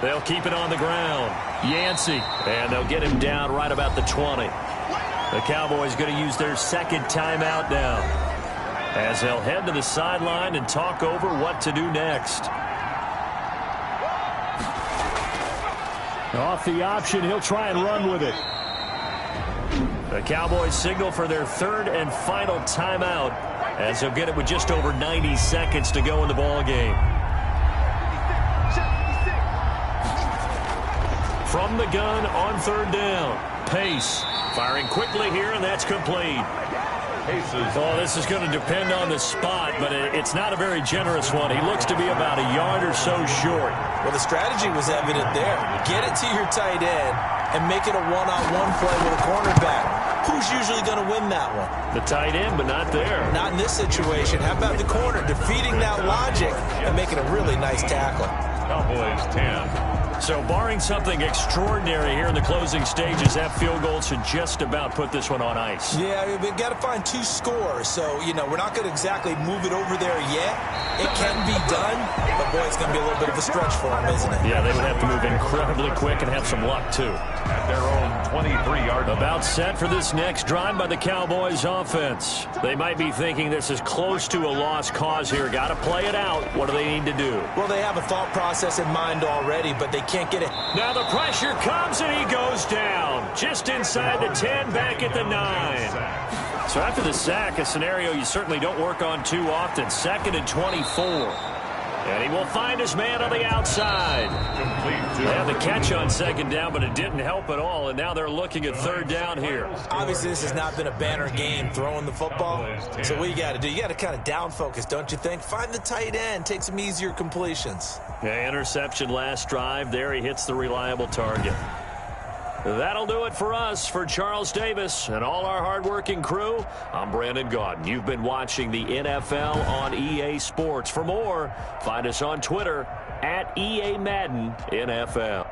They'll keep it on the ground. Yancey. And they'll get him down right about the 20. The Cowboys going to use their 2nd timeout now, as they'll head to the sideline and talk over what to do next. Off the option, he'll try and run with it. The Cowboys signal for their 3rd and final timeout, as they'll get it with just over 90 seconds to go in the ball game. From the gun on 3rd down. Pace firing quickly here, and that's complete. Well, this is going to depend on the spot, but it's not a very generous one. He looks to be about a yard or so short. Well, the strategy was evident there. Get it to your tight end and make it a one-on-one play with a cornerback. Who's usually going to win that one? The tight end, but not there. Not in this situation. How about the corner defeating that logic and making a really nice tackle? Cowboys 10. So barring something extraordinary here in the closing stages, that field goal should just about put this one on ice. Yeah, we've got to find 2 scores. So, we're not going to exactly move it over there yet. It can be done, but boy, it's going to be a little bit of a stretch for them, isn't it? Yeah, they would have to move incredibly quick and have some luck, too. At their own 23-yard line. About set for this next drive by the Cowboys offense. They might be thinking this is close to a lost cause here. Got to play it out. What do they need to do? Well, they have a thought process in mind already, but they can't get it. Now the pressure comes and he goes down. Just inside the 10, back at the 9. So after the sack, a scenario you certainly don't work on too often. 2nd and 24. And he will find his man on the outside. They had the catch on 2nd down, but it didn't help at all, and now they're looking at 3rd down here. Obviously, this has not been a banner game throwing the football. So what you got to do, you got to kind of down focus, don't you think? Find the tight end, take some easier completions. Yeah, interception last drive. There he hits the reliable target. That'll do it for us. For Charles Davis and all our hardworking crew, I'm Brandon Gaudin. You've been watching the NFL on EA Sports. For more, find us on Twitter at EA Madden NFL.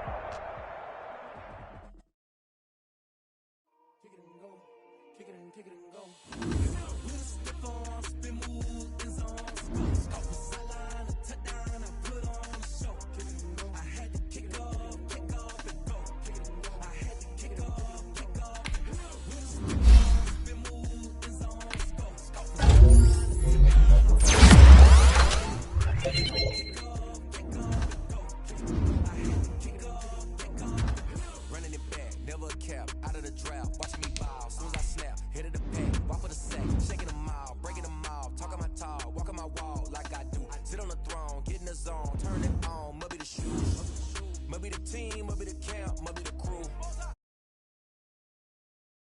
the throne, get in the zone, turn it on, maybe the shoes, maybe the team, maybe the camp, maybe the